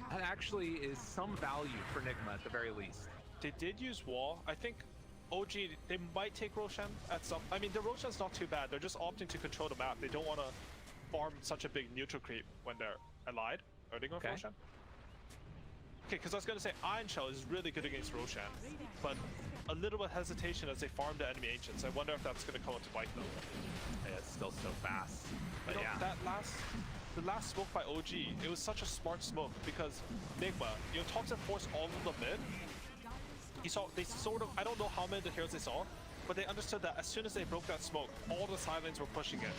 That actually is some value for NIGMA at the very least. They did use wall. I think OG, they might take Roshan at some... I mean, the Roshan's not too bad. They're just opting to control the map. They don't want to farm such a big neutral creep when they're allied. Are they going for Roshan? Okay, because I was going to say Iron Shell is really good against Roshan, but a little bit hesitation as they farm the enemy ancients. I wonder if that's going to come into bite them. Yeah, it's still so fast. But You know, yeah. The last smoke by OG, it was such a smart smoke because NIGMA, you know, Thompson forced all of the mid. They sort of, I don't know how many of the heroes they saw, but they understood that as soon as they broke that smoke, all the Silence were pushing it.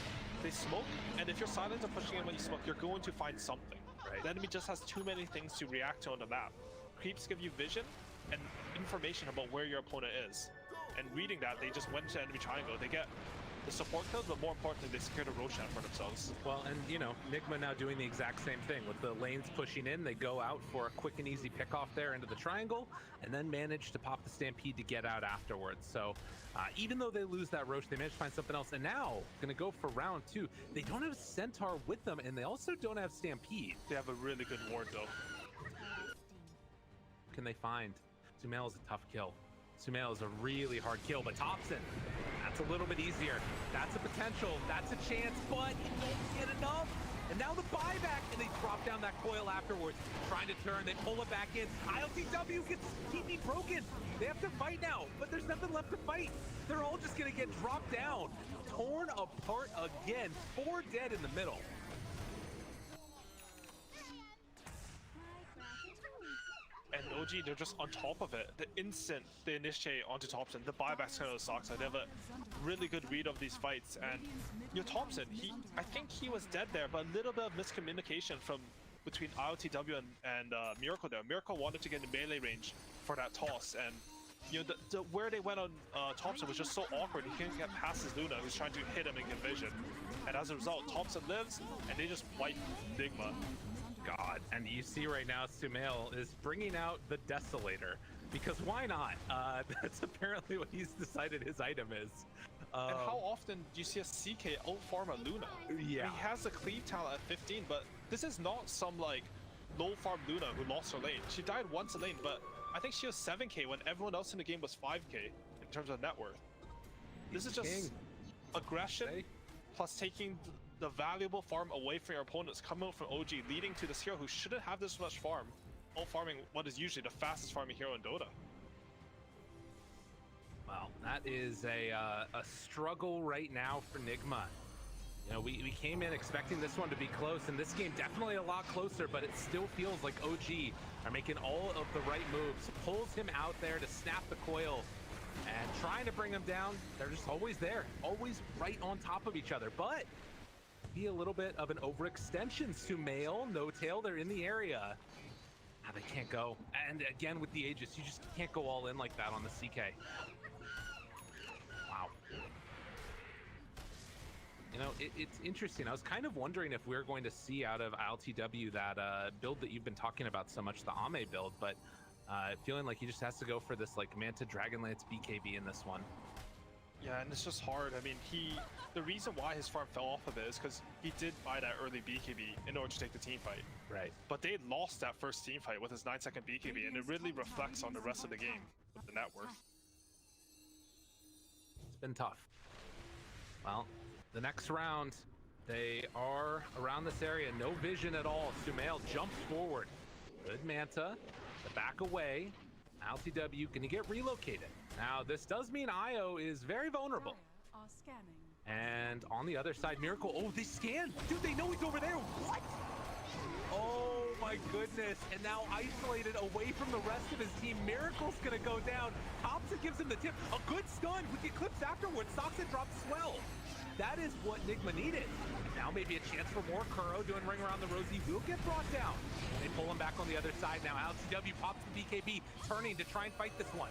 They smoke, and if your Silence are pushing in when you smoke, you're going to find something. Right. The enemy just has too many things to react to on the map. Creeps give you vision and information about where your opponent is. and reading that, they just went to enemy triangle. They get the support kills, but more importantly, they secured a Roshan for themselves. Well, and you know, NIGMA now doing the exact same thing with the lanes pushing in. They go out for a quick and easy pick off there into the triangle, and then manage to pop the Stampede to get out afterwards. So even though they lose that Roche, they manage to find something else. And now gonna go for round 2. They don't have Centaur with them, and they also don't have Stampede. They have a really good ward though. Can they find? Sumail is a tough kill. Sumail is a really hard kill, but Thompson, that's a little bit easier. That's a potential, that's a chance, but you don't get enough. And now the buyback, and they drop down that coil afterwards, trying to turn, they pull it back in. ILTW gets TP broken. They have to fight now, but there's nothing left to fight. They're all just gonna get dropped down, torn apart again, 4 dead in the middle. And OG, they're just on top of it. The instant they initiate onto Thompson, the buyback's kind of sucks. They have a really good read of these fights. And Thompson, I think he was dead there, but a little bit of miscommunication between ILTW and Miracle there. Miracle wanted to get in melee range for that toss, and where they went on Thompson was just so awkward. He couldn't get past his Luna, who's trying to hit him and get vision. And as a result, Thompson lives, and they just wipe NIGMA. God, and you see right now Sumail is bringing out the Desolator, because why not? That's apparently what he's decided his item is. And how often do you see a CK out-farm a Luna? Yeah. He has a cleave talent at 15, but this is not some like low-farm Luna who lost her lane. She died once a lane, but I think she was 7k when everyone else in the game was 5k in terms of net worth. This is just aggression plus taking the valuable farm away from your opponents, coming out from OG, leading to this hero who shouldn't have this much farm, out-farming what is usually the fastest farming hero in Dota. Well, that is a struggle right now for NIGMA. You know, we came in expecting this one to be close, and this game definitely a lot closer, but it still feels like OG are making all of the right moves. Pulls him out there to snap the coil, and trying to bring him down. They're just always there, always right on top of each other, but be a little bit of an overextension. Sumail, N0tail, they're in the area. Now they can't go. And again with the Aegis, you just can't go all in like that on the CK. Wow. You know, it's interesting. I was kind of wondering if we're going to see out of ILTW that build that you've been talking about so much, the Ame build, but feeling like he just has to go for this like Manta Dragonlance BKB in this one. Yeah, and it's just hard. I mean, the reason why his farm fell off of it is because he did buy that early BKB in order to take the team fight. Right. But they lost that first team fight with his 9-second BKB, and it really reflects on the rest of the game with the net worth. It's been tough. Well, the next round, they are around this area. No vision at all. Sumail jumps forward. Good Manta. The back away. LTW, can he get relocated? Now, this does mean Io is very vulnerable. And on the other side, Miracle. Oh, they scan. Dude, they know he's over there. What? Oh, my goodness. And now isolated away from the rest of his team. Miracle's going to go down. Thompson gives him the tip. A good stun with the Eclipse afterwards. Soxa drops Swell. That is what NIGMA needed. Now maybe a chance for more. Kuro doing ring around the rosy will get brought down. They pull him back on the other side now. LCW pops the BKB, turning to try and fight this one.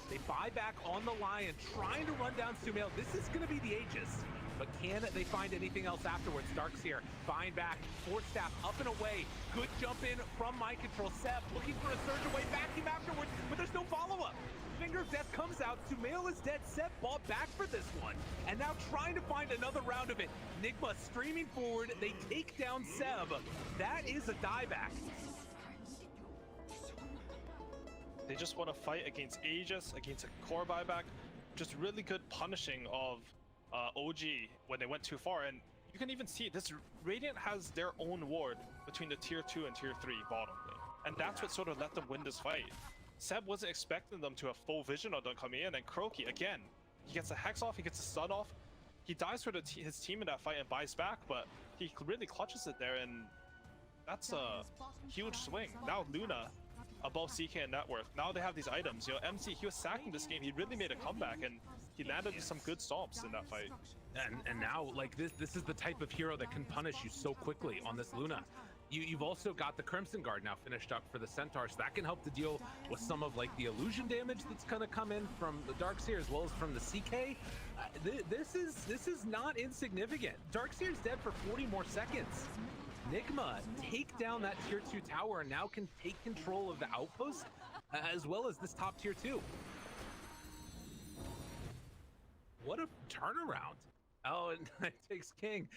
They buy back on the Lion, trying to run down Sumail. This is going to be the Aegis. But can they find anything else afterwards? Dark's here. Find back. Force Staff up and away. Good jump in from Mind Control. Seb looking for a surge away. Back him afterwards, but there's no follow-up. Finger of Death comes out. Sumail is dead. Seb bought back for this one. And now trying to find another round of it. NIGMA streaming forward. They take down Seb. That is a dieback. They just want to fight against Aegis, against a core buyback. Just really good punishing of OG when they went too far. And you can even see this Radiant has their own ward between the tier 2 and tier 3 bottom lane. And that's what sort of let them win this fight. Seb wasn't expecting them to have full vision on them coming in, and Croaky, again, he gets a Hex off, he gets a stun off. He dies for his team in that fight and buys back, but he really clutches it there, and that's a huge swing. Now Luna above CK and net worth. Now they have these items. You know, MC, he was sacking this game. He really made a comeback, and he landed some good stomps in that fight. And now, like, this is the type of hero that can punish you so quickly on this Luna. You've also got the Crimson Guard now finished up for the Centaur, so that can help to deal with some of like the illusion damage that's gonna come in from the Darkseer as well as from the CK. This is not insignificant. Darkseer's dead for 40 more seconds. NIGMA take down that tier 2 tower and now can take control of the outpost as well as this top tier 2. What a turnaround. Oh, and it takes King.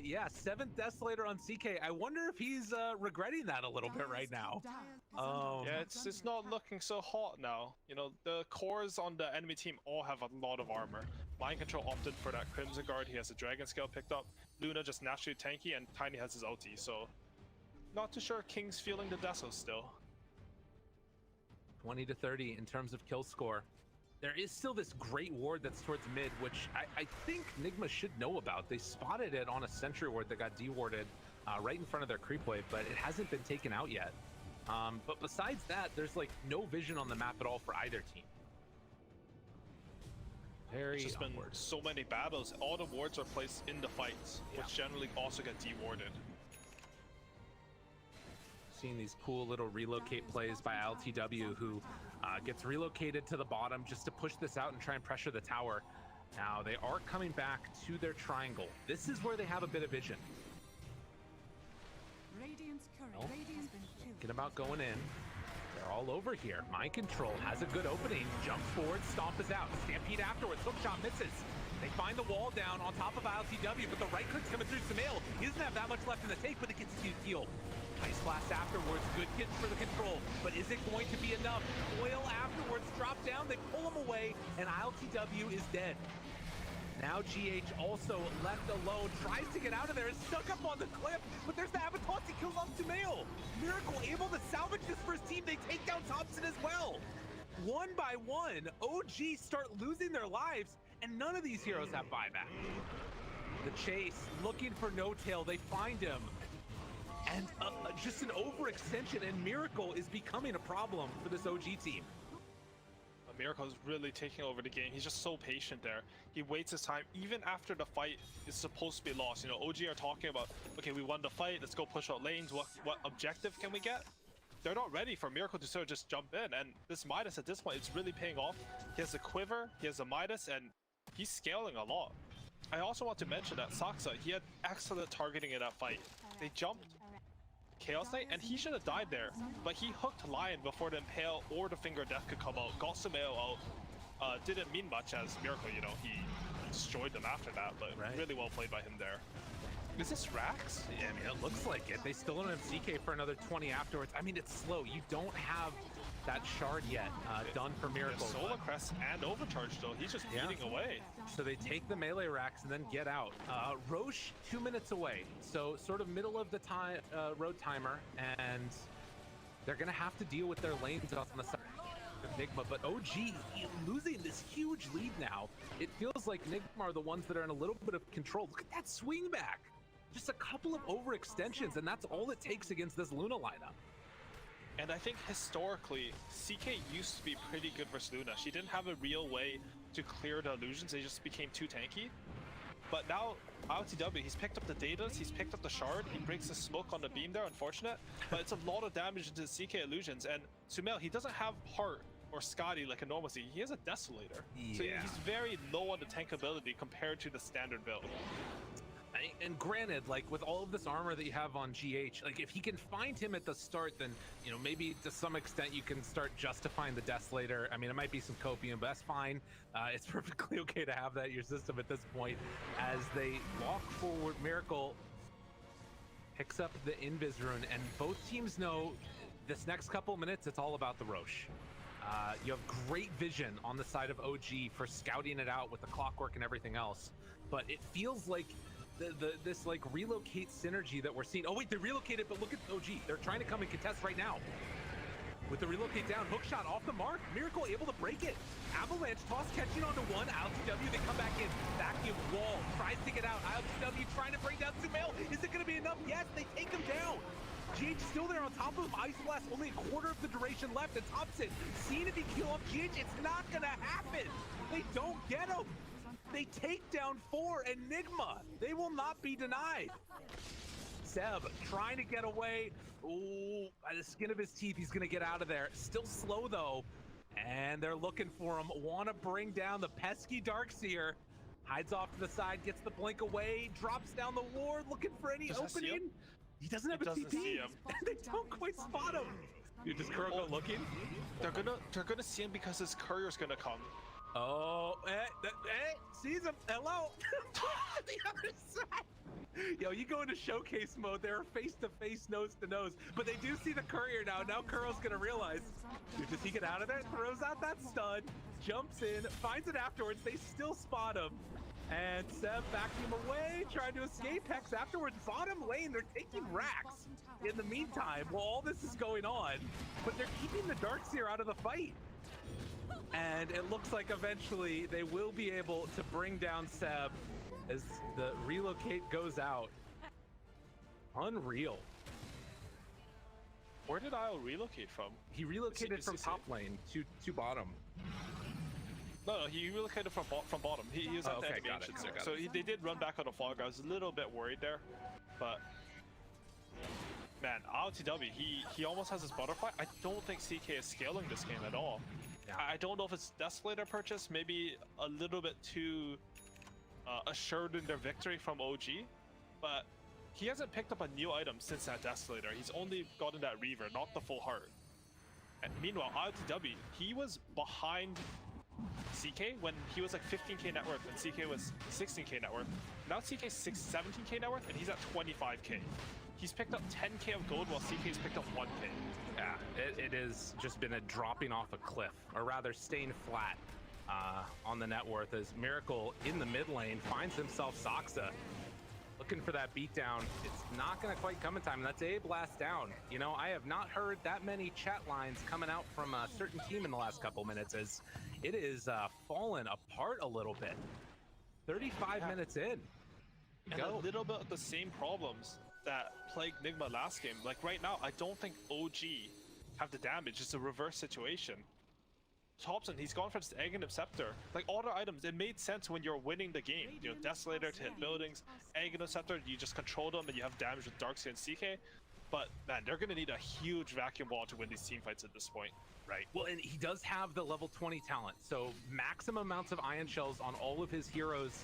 Yeah, 7th Desolator on CK. I wonder if he's regretting that a little bit right now. Yeah, it's not looking so hot now. You know, the cores on the enemy team all have a lot of armor. Mind Control opted for that Crimson Guard. He has a Dragon Scale picked up. Luna just naturally tanky, and Tiny has his ulti. So, not too sure King's feeling the Deso still. 20 to 30 in terms of kill score. There is still this great ward that's towards mid, which I think NIGMA should know about. They spotted it on a sentry ward that got dewarded right in front of their creep wave, but it hasn't been taken out yet. But besides that, there's like no vision on the map at all for either team. There's just been so many battles. All the wards are placed in the fights, which generally also get dewarded. Seeing these cool little relocate plays by LTW, who gets relocated to the bottom just to push this out and try and pressure the tower. Now they are coming back to their triangle. This is where they have a bit of vision. Radiant's current has been killed. Thinking about going in. They're all over here. Mind Control has a good opening. Jump forward, stomp is out. Stampede afterwards. Hookshot misses. They find the wall down on top of LTW, but the right click's coming through Sumail. He doesn't have that much left in the take, but it gets huge heal. Ice Blast afterwards, good hit for the control, but is it going to be enough? Oil afterwards, drop down, they pull him away, and ILTW is dead. Now GH also left alone, tries to get out of there, is stuck up on the cliff, but there's the Avatar, he kills off Sumail. Miracle able to salvage this first team, they take down Thompson as well. One by one, OG start losing their lives, and none of these heroes have buyback. The chase, looking for N0tail, they find him. And just an overextension, and Miracle is becoming a problem for this OG team. Miracle is really taking over the game. He's just so patient there. He waits his time even after the fight is supposed to be lost. You know, OG are talking about, okay, we won the fight, let's go push out lanes. What objective can we get? They're not ready for Miracle to sort of just jump in, and this Midas at this point, it's really paying off. He has a quiver, he has a Midas, and he's scaling a lot. I also want to mention that Saksa, he had excellent targeting in that fight. They jumped Chaos Knight, and he should have died there, but he hooked Lion before the Impale or the Finger of Death could come out, got Sumail out. Didn't mean much as Miracle, you know, he destroyed them after that, but really well played by him there. Is this Rax? Yeah, I mean, it looks like it. They still don't have CK for another 20 afterwards. I mean, it's slow. You don't have that shard yet done for Miracle. Solar Crest and Overcharge, though. He's just beating away. So they take the melee racks and then get out. Roche, 2 minutes away. So sort of middle of the time road timer, and they're going to have to deal with their lanes on the side of NIGMA. But OG losing this huge lead now. It feels like NIGMA are the ones that are in a little bit of control. Look at that swing back. Just a couple of overextensions, and that's all it takes against this Luna lineup. And I think historically, CK used to be pretty good versus Luna. She didn't have a real way to clear the illusions, they just became too tanky. But now, LTW, he's picked up the Datas, he's picked up the Shard, he breaks the smoke on the beam there, unfortunate. But it's a lot of damage into the CK illusions, and Sumail, he doesn't have Heart or Scotty like a normal C, he has a Desolator. Yeah. So he's very low on the tank ability compared to the standard build. And granted, like with all of this armor that you have on GH, like if he can find him at the start, then, you know, maybe to some extent you can start justifying the Desolator. I mean, it might be some copium, but that's fine. It's perfectly okay to have that in your system at this point. As they walk forward, Miracle picks up the Invis rune, and both teams know this next couple of minutes, it's all about the Roche. You have great vision on the side of OG for scouting it out with the clockwork and everything else, but it feels like this like relocate synergy that we're seeing. Oh wait, they relocated, but look at OG. They're trying to come and contest right now. With the relocate down, hook shot off the mark. Miracle able to break it. Avalanche toss catching onto one. LTW, they come back in. Vacuum wall, tries to get out. LTW trying to bring down Sumail. Is it gonna be enough? Yes, they take him down. GH still there on top of him. Ice Blast, only a quarter of the duration left. And Thompson, seeing if he kill off GH, it's not gonna happen. They don't get him. They take down 4, and NIGMA, they will not be denied. Seb trying to get away. Ooh, by the skin of his teeth, he's gonna get out of there. Still slow though, and they're looking for him. Want to bring down the pesky Darkseer. Hides off to the side, gets the blink away, drops down the ward, looking for any Does that see opening. him? He doesn't have a doesn't TP. see him. They don't quite spot him. Dude, just Kuroko looking. They're gonna see him because his courier's gonna come. Oh, sees him. Hello. The other side. Yo, you go into showcase mode. They're face to face, nose to nose, but they do see the courier now. Now Kuro's gonna realize. Dude, does he get out of there? Throws out that stun, jumps in, finds it afterwards. They still spot him. And Seb backing him away, trying to escape. Hex afterwards, bottom lane, they're taking racks in the meantime while all this is going on. But they're keeping the Darkseer out of the fight. And it looks like eventually they will be able to bring down Seb as the relocate goes out. Unreal. Where did Isle relocate from? He relocated Is from he top lane to bottom. No, he relocated from bottom. He was at Oh, the okay, enemy got it, entrance got there. it. So they did run back on the fog. I was a little bit worried there, but man, RTW, he almost has his butterfly. I don't think CK is scaling this game at all. Yeah. I don't know if it's Desolator purchase, maybe a little bit too assured in their victory from OG, but he hasn't picked up a new item since that Desolator. He's only gotten that Reaver, not the full heart. And meanwhile, RTW, he was behind CK when he was like 15k net worth and CK was 16k net worth. Now CK's 17k net worth and he's at 25k. He's picked up 10k of gold while CK's picked up 1k. Yeah, it has just been a dropping off a cliff, or rather staying flat on the net worth as Miracle in the mid lane finds himself Soxa. Looking for that beatdown. It's not going to quite come in time, and that's a blast down. You know, I have not heard that many chat lines coming out from a certain team in the last couple minutes as it is fallen apart a little bit. 35 minutes in. And a little bit of the same problems that plagued NIGMA last game. Like right now, I don't think OG have the damage. It's a reverse situation. Thompson, he's gone for this Egg and Scepter. Like all the items, it made sense when you're winning the game. You know, Desolator to hit buildings, Egg and Scepter, you just control them and you have damage with Darkseer and CK. But man, they're gonna need a huge vacuum wall to win these team fights at this point. Right. Well, and he does have the level 20 talent, so maximum amounts of ion shells on all of his heroes.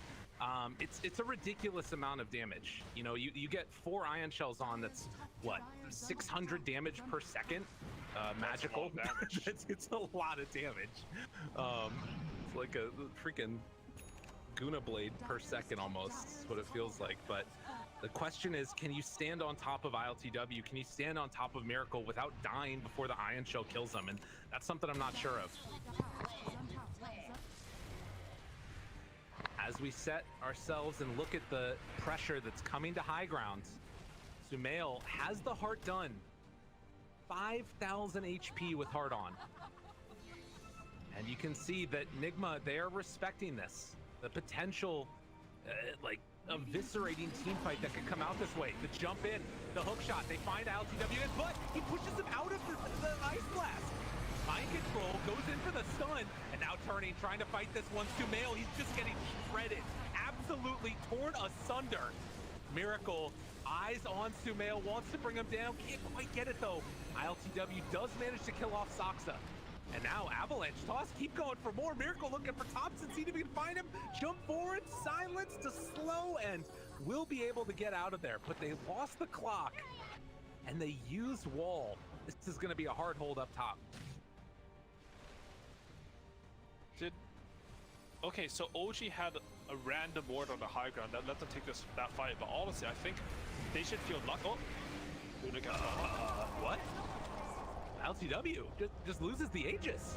It's a ridiculous amount of damage. You know, you get 4 ion shells on. That's what, 600 damage per second. Magical. It's a lot of damage. It's like a freaking Guna blade per second almost. Is what it feels like. But the question is, can you stand on top of ILTW? Can you stand on top of Miracle without dying before the ion shell kills them? And that's something I'm not sure of. As we set ourselves and look at the pressure that's coming to high ground, N0tail has the heart done. 5,000 HP with heart on. And you can see that NIGMA, they are respecting this. The potential, like, eviscerating team fight that could come out this way. The jump in, the hook shot, they find LTW, but he pushes him out of the ice blast. Mind control, goes in for the stun, and now turning, trying to fight this one. NIGMA, he's just getting shredded. Absolutely torn asunder. Miracle, eyes on NIGMA, wants to bring him down, can't quite get it though. ILTW does manage to kill off Soxa. And now Avalanche toss, keep going for more. Miracle looking for Thompson, see if he can find him. Jump forward, silence to slow, and will be able to get out of there. But they lost the clock, and they use wall. This is going to be a hard hold up top. Okay, so OG had a random ward on the high ground that let them take that fight, but honestly, I think they should feel lucky. Oh, Luna gets What? LTW just loses the Aegis.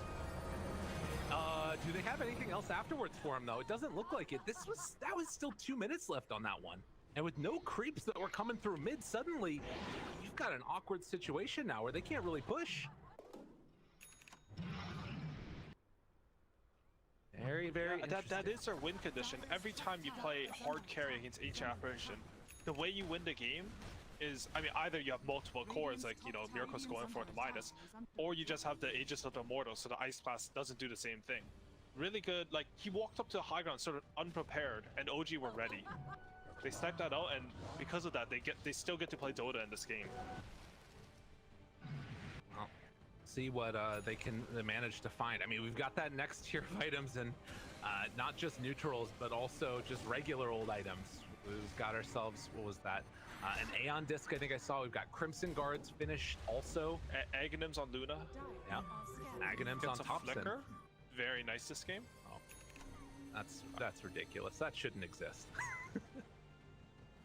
Do they have anything else afterwards for him though? It doesn't look like it. That was still 2 minutes left on that one. And with no creeps that were coming through mid, suddenly you've got an awkward situation now where they can't really push. Very, very that is their win condition. Every time you play hard carry against Ancient Apparition, the way you win the game is, I mean, either you have multiple cores, like, you know, Miracle's going for the minus, or you just have the Aegis of the Immortal, so the Ice Blast doesn't do the same thing. Really good, like, he walked up to the high ground sort of unprepared, and OG were ready. They snipe that out, and because of that, they still get to play Dota in this game. Well, see what they manage to find. I mean, we've got that next tier of items, and not just neutrals, but also just regular old items. We've got ourselves, what was that? An Aeon disc, I think I saw. We've got Crimson Guards finished also. Aghanims on Luna. Yeah. Aghanims on Gets a Thompson. flicker. Very nice this game. Oh, that's ridiculous. That shouldn't exist.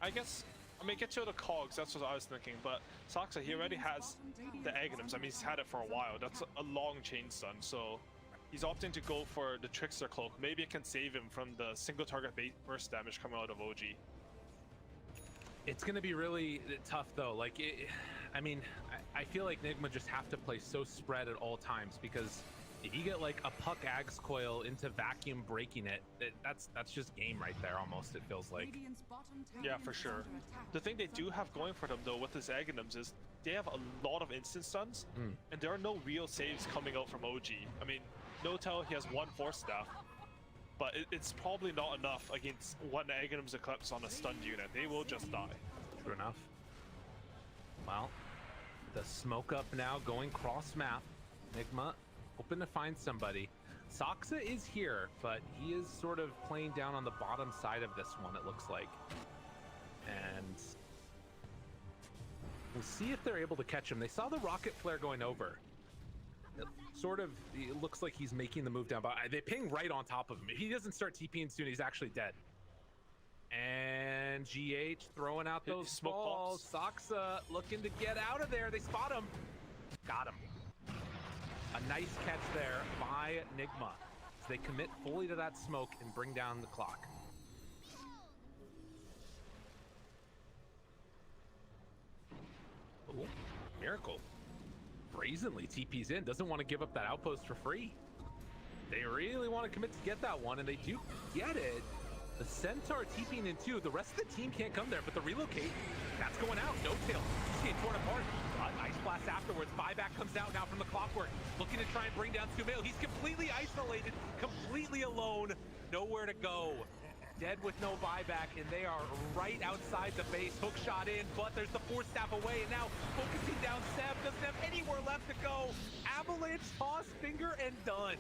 I guess, I mean, get to the cogs, that's what I was thinking, but Saksa, he already has the Aghanims. I mean, he's had it for a while. That's a long chain stun, so he's opting to go for the Trickster Cloak. Maybe it can save him from the single target burst damage coming out of OG. It's going to be really tough, though. Like, I mean, I feel like NIGMA just have to play so spread at all times, because if you get like a Puck Axe Coil into vacuum breaking it, that's just game right there almost, it feels like. Yeah, for sure. The thing they do have going for them, though, with this Aghanims is they have a lot of instant stuns, and there are no real saves coming out from OG. I mean, N0tail, he has 1 Force Staff, but it's probably not enough against one Aghanim's Eclipse on a stunned unit. They will just die. True enough. Well, the smoke up now going cross map. NIGMA hoping to find somebody. Saksa is here, but he is sort of playing down on the bottom side of this one, it looks like. And we'll see if they're able to catch him. They saw the rocket flare going over. It looks like he's making the move down, but they ping right on top of him. If he doesn't start TPing soon, he's actually dead. And GH throwing out those smoke balls. Saksa looking to get out of there. They spot him. Got him. A nice catch there by NIGMA as they commit fully to that smoke and bring down the clock. Ooh, Miracle. Brazenly TP's in, doesn't want to give up that outpost for free. They really want to commit to get that one, and they do get it. The Centaur TPing in too. The rest of the team can't come there, but the relocate, that's going out. N0tail, he's getting torn apart. Ice Blast afterwards. Buyback comes out now from the Clockwork, looking to try and bring down Sumail. He's completely isolated, completely alone, nowhere to go. Dead with no buyback, and they are right outside the base. Hook shot in, but there's the Force Staff away, and now focusing down Seb. Doesn't have anywhere left to go. Avalanche, toss, finger, and done.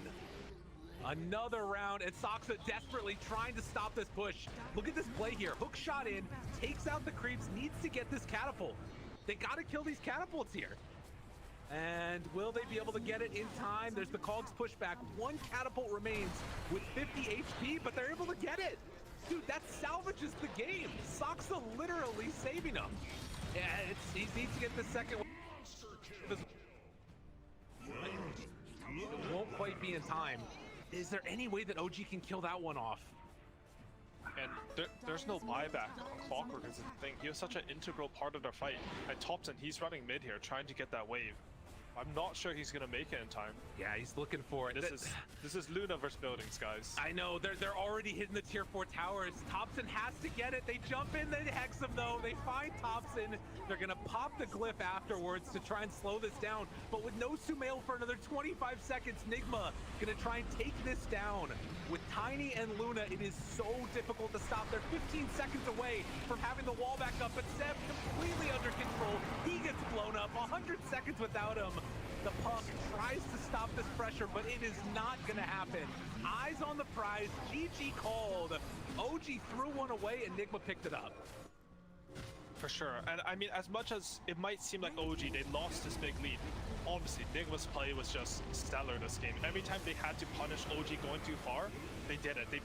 Another round, and Saksa desperately trying to stop this push. Look at this play here. Hook shot in, takes out the creeps, needs to get this catapult. They gotta kill these catapults here. And will they be able to get it in time? There's the Cogs pushback. 1 catapult remains with 50 HP, but they're able to get it. Dude, that salvages the game. Saksa literally saving them. Yeah, he needs to get the second one. It won't quite be in time. Is there any way that OG can kill that one off? And there's no buyback on Clockwork is the thing. He was such an integral part of their fight. And Thompson, he's running mid here, trying to get that wave. I'm not sure he's gonna make it in time. Yeah, he's looking for it. This is Luna versus buildings, guys. I know, they're already hitting the tier 4 towers. Thompson has to get it. They jump in, they hex him though. They find Thompson. They're gonna pop the glyph afterwards to try and slow this down. But with no Sumail for another 25 seconds, NIGMA gonna try and take this down. With Tiny and Luna, it is so difficult to stop. They're 15 seconds away from having the wall back up, but Seb completely under control. He gets blown up, 100 seconds without him. The Puck tries to stop this pressure, but it is not gonna happen. Eyes on the prize, GG called. OG threw one away and NIGMA picked it up. For sure. And I mean, as much as it might seem like OG, they lost this big lead. Honestly, NIGMA's play was just stellar this game. Every time they had to punish OG going too far, they did it. They